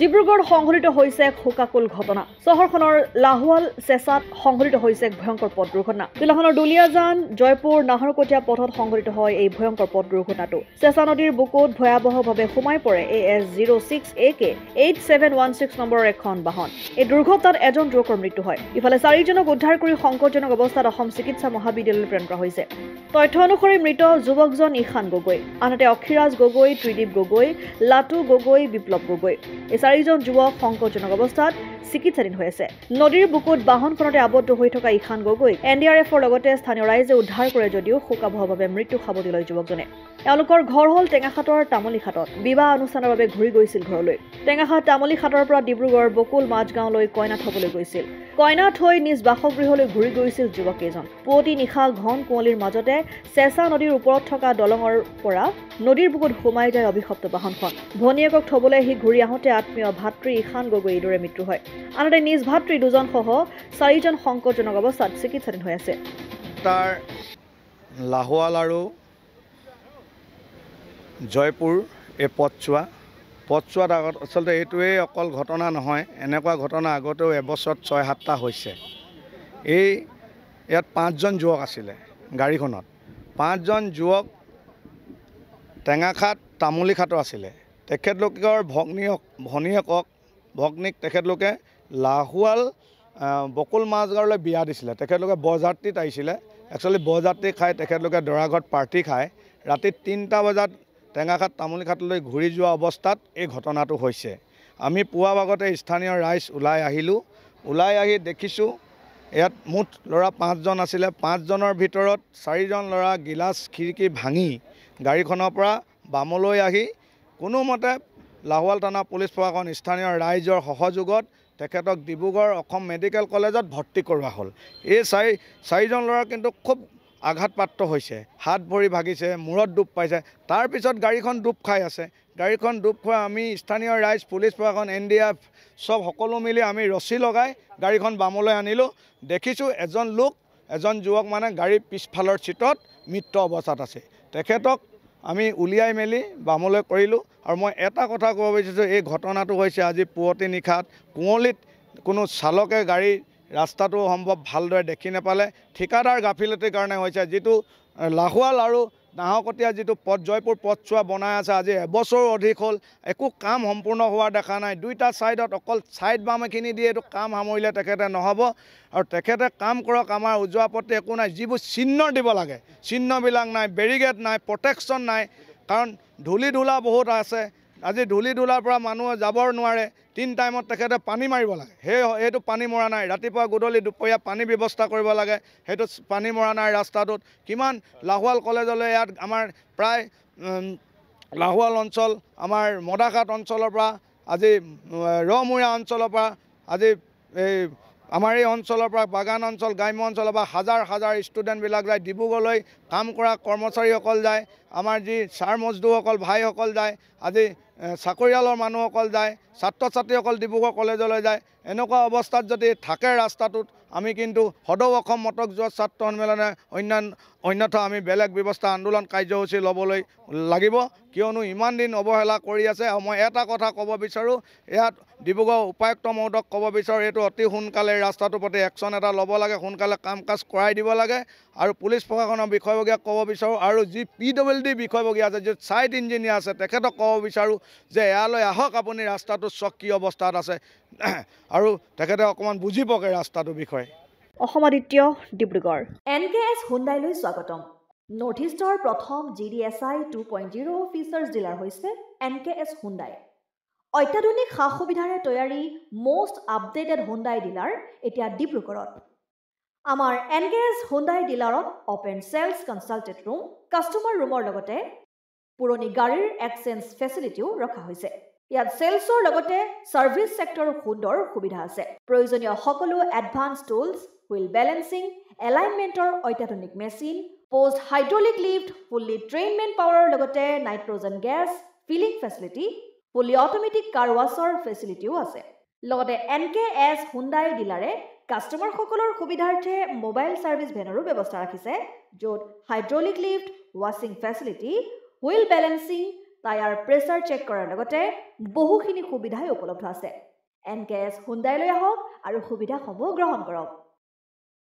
ডিব্ৰুগড় সংঘটিত হৈছে এক শোকাকুল ঘটনা। চহৰখনৰ লাহোৱাল চেচাত সংঘটিত হৈছে এক ভয়ংকৰ পথ দুৰ্ঘটনা। জিলাখনৰ দুলিয়াজান জয়পুৰ নাহৰকটীয়া পথত সংঘটিত হয় এই ভয়ংকৰ পথ দুৰ্ঘটনাটো। চেচা নদীৰ বুকুত ভয়াৱহভাৱে সোমাই পৰে AS06AK 8716 নম্বৰৰ এখন বাহন। এই দুৰ্ঘটনাত এজন যুৱকৰ মৃত্যু হয়। ইফালে 4জনক উদ্ধাৰ কৰি সংকটজনক অৱস্থাত অসম চিকিৎসা মহাবিদ্যালয়লৈ প্ৰেৰণ কৰা হৈছে। তথ্য অনুসৰি মৃত যুৱকজন ঈশান গগৈ, আনহাতে অক্ষিৰাজ গগৈ, ত্ৰিদীপ গগৈ, লাটু গগৈ, বিপ্লৱ গগৈ। এই 4জন যুৱক সংকটজনক অৱস্থাত চিকিৎসাধীন হৈ আছে। নদীৰ বুকুত বাহনখনতে আবদ্ধ হৈ থকা ঈশান গগৈ NDRFৰ লগতে স্থানীয় ৰাইজে উদ্ধাৰ কৰে যদিও শোকাবহভাৱে মৃত্যু সাৱটি লয় যুৱকজনে। এওঁলোকৰ ঘৰ হ'ল টেঙাখাটৰ তামুলীখাটত। বিবাহ অনুষ্ঠানৰ বাবে ঘূৰি গৈছিল ঘৰলৈ। টেঙাখাট তামুলীখাটৰ পৰা ডিব্ৰুগড় বকুল মাজগাঁওলৈ কইনা থবলৈ গৈছিল। কইনা থৈ নিজ বাসগৃহলৈ ঘূৰি গৈছিল যুৱককেইজন। পুৱতি নিশা ঘন কুঁৱলীৰ মাজতে চেঁচা নদীৰ ওপৰত থকা দলঙৰ পৰা নদীৰ বুকুত সোমাই যায় অভিশপ্ত বাহনখন। ভনীয়েকক থবলৈ আহি ঘূৰি আহোঁতে আত্মীয় ভাতৃ ঈশান গগৈ এইদৰে মৃত্যু হয়। আনহাতে নিজ ভাতৃ 2জনসহ 4জন সংকটজনক অৱস্থাত চিকিৎসাধীন হৈ আছে। তাৰ লাহোৱাল আৰু জয়পুৰ এই পথছোৱাত আগত আচলতে এইটোৱেই অকল ঘটনা নহয়, এনেকুৱা ঘটনা আগতেও এবছৰত 6-7টা হৈছে। ইয়াত 5জন যুৱক আছিলে গাড়ীখনত। 5জন যুৱক টেঙাখাট তামুলীখাটৰ আছিলে। তেখেতলোকৰ ভনীয়েক তেখেতলোকে লাহোৱাল বকুল মাজগাঁৱলৈ বিয়া দিছিলে। তেখেতলোকে বৰযাত্ৰীত আহিছিলে। একচুৱেলি বৰযাত্ৰী খাই তেখেতলোকে দৰাঘৰত পাৰ্টি খায় ৰাতি 3টা বজাত টেঙাখাট তামুলীখাটলৈ ঘূৰি যোৱা অৱস্থাত এই ঘটনাটো হৈছে। আমি পুৱা ভাগতে স্থানীয় ৰাইজ ওলাই আহি দেখিছোঁ ইয়াত মুঠ ল'ৰা 5জন আছিলে। 5জনৰ ভিতৰত 4জন ল'ৰা গিলাচ খিৰিকী ভাঙি গাড়ীখনৰ পৰা বামলৈ আহি কোনোমতে লাহোৱাল থানা পুলিচ প্ৰশাসন স্থানীয় ৰাইজৰ সহযোগত তেখেতক ডিব্ৰুগড় অসম মেডিকেল কলেজত ভৰ্তি কৰোৱা হ'ল। এই 4জন ল'ৰা কিন্তু খুব আঘাতপ্ৰাপ্ত হৈছে, হাত ভৰি ভাগিছে, মূৰত দুখ পাইছে। তাৰপিছত গাড়ীখন ডুব খাই আছে। গাড়ীখন ডুব খোৱা আমি স্থানীয় ৰাইজ, পুলিচ প্ৰশাসন, NDRF সকলো মিলি আমি ৰছী লগাই গাড়ীখন বামলৈ আনিলোঁ। দেখিছোঁ এজন যুৱক মানে গাড়ীৰ পিছফালৰ ছিটত মৃত অৱস্থাত আছে। তেখেতক আমি উলিয়াই মেলি বামলৈ কৰিলোঁ। আৰু মই এটা কথা ক'ব বিচাৰিছোঁ, এই ঘটনাটো হৈছে আজি পুৱতি নিশাত কুঁৱলীত কোনো চালকে গাড়ীৰ ৰাস্তাটো সম্ভৱ ভালদৰে দেখি নাপালে। ঠিকাদাৰ গাফিলতিৰ কাৰণে হৈছে। যিটো লাহোৱাল আৰু নাহৰকটীয়া যিটো জয়পুৰ পথছোৱা বনাই আছে আজি এবছৰো অধিক হ'ল, একো কাম সম্পূৰ্ণ হোৱা দেখা নাই। 2টা ছাইডত অকল ছাইড বাম এখিনি দিয়ে এইটো কাম সামৰিলে তেখেতে নহ'ব। আৰু তেখেতে কাম কৰক, আমাৰ উজু আপত্তি একো নাই। যিবোৰ চিহ্ন দিব লাগে চিহ্নবিলাক নাই, বেৰিগেড নাই, প্ৰটেকশ্যন নাই। কাৰণ ধূলি ধূলা বহুত আছে। আজি ধূলি ধূলাৰ পৰা মানুহ যাব নোৱাৰে। 3 টাইমত তেখেতে পানী মাৰিব লাগে, সেইটো পানী মৰা নাই। ৰাতিপুৱা গধূলি দুপৰীয়া পানী ব্যৱস্থা কৰিব লাগে, সেইটো পানী মৰা নাই ৰাস্তাটোত। কিমান লাহোৱাল কলেজলৈ ইয়াত আমাৰ প্ৰায় লাহোৱাল অঞ্চল, আমাৰ মদাঘাট অঞ্চলৰ পৰা আজি ৰমূৰীয়া অঞ্চলৰ পৰা আজি আমাৰ এই অঞ্চলৰ পৰা বাগান অঞ্চল, গ্ৰাম্য অঞ্চলৰ পৰা হাজাৰ ষ্টুডেণ্টবিলাক যায়। ডিব্ৰুগড়লৈ কাম কৰা কৰ্মচাৰীসকল যায়, আমাৰ যি ছাৰ মজদুৰসকল ভাইসকল যায়, আজি চাকৰিয়ালৰ মানুহসকল যায়, ছাত্ৰ ছাত্ৰীসকল ডিব্ৰুগড় কলেজলৈ যায়। এনেকুৱা অৱস্থাত যদি থাকে ৰাস্তাটোত, আমি কিন্তু সদৌ অসম মটক যুৱ ছাত্ৰ সন্মিলনে অন্যথা আমি বেলেগ ব্যৱস্থা আন্দোলন কাৰ্যসূচী ল'বলৈ লাগিব। কিয়নো ইমান দিন অৱহেলা কৰি আছে। আৰু মই এটা কথা ক'ব বিচাৰোঁ, ইয়াত ডিব্ৰুগড় উপায়ুক্ত মহোদয়ক ক'ব বিচাৰোঁ, এইটো অতি সোনকালে ৰাস্তাটোৰ প্ৰতি একশ্যন এটা ল'ব লাগে, সোনকালে কাম কাজ কৰাই দিব লাগে। আৰু পুলিচ প্ৰশাসনৰ বিষয়ববীয়াক ক'ব বিচাৰোঁ, আৰু যি PWD বিষয়ববীয়া আছে, যি ছাইট ইঞ্জিনিয়াৰ আছে, তেখেতক ক'ব বিচাৰোঁ যে ইয়ালৈ আহক, আপুনি ৰাস্তাটো চক কি অৱস্থাত আছে, আৰু তেখেতে অকণমান বুজি পকে ৰাস্তাটোৰ বিষয়ে। অসম আদিত্য, ডিব্ৰুগড়। NKS হুণ্ডাইলৈ স্বাগতম। নৰ্থ ইষ্টৰ প্ৰথম GDSI 2.0 ফিচাৰ্ছ ডিলাৰ হৈছে NKS হুণ্ডাই। অত্যাধুনিক সা সুবিধাৰে তৈয়াৰী মষ্ট আপডেটেড হুণ্ডাই ডিলাৰ এতিয়া ডিব্ৰুগড়ত। আমাৰ NKS হুণ্ডাই ডিলাৰত open sales consulted room, customer ৰুমৰ লগতে পুৰণি গাড়ীৰ এক্সচেঞ্জ ফেচিলিটিও ৰখা হৈছে। ইয়াত চেলছৰ লগতে ছাৰ্ভিচ ছেক্টৰৰ সুন্দৰ সুবিধা আছে। প্ৰয়োজনীয় সকলো এডভান্স টুলছ, হুইল বেলেন্সিং, এলাইনমেণ্টৰ অত্যাধুনিক machine, post hydraulic lift, fully trained man পাৱাৰৰ লগতে nitrogen gas filling facility, fully automatic car washer ফেচিলিটিও আছে। লগতে NKS হুণ্ডাই ডিলাৰে কাষ্টমাৰসকলৰ সুবিধাৰ্থে মোবাইল ছাৰ্ভিচ ভেনৰো ব্যৱস্থা ৰাখিছে, য'ত হাইড্ৰলিক লিফ্ট, ৱাশ্বিং facility, wheel balancing, tyre pressure check কৰাৰ লগতে বহুখিনি সুবিধাই উপলব্ধ আছে। NKS হুণ্ডাইলৈ আহক আৰু সুবিধাসমূহ গ্ৰহণ কৰক।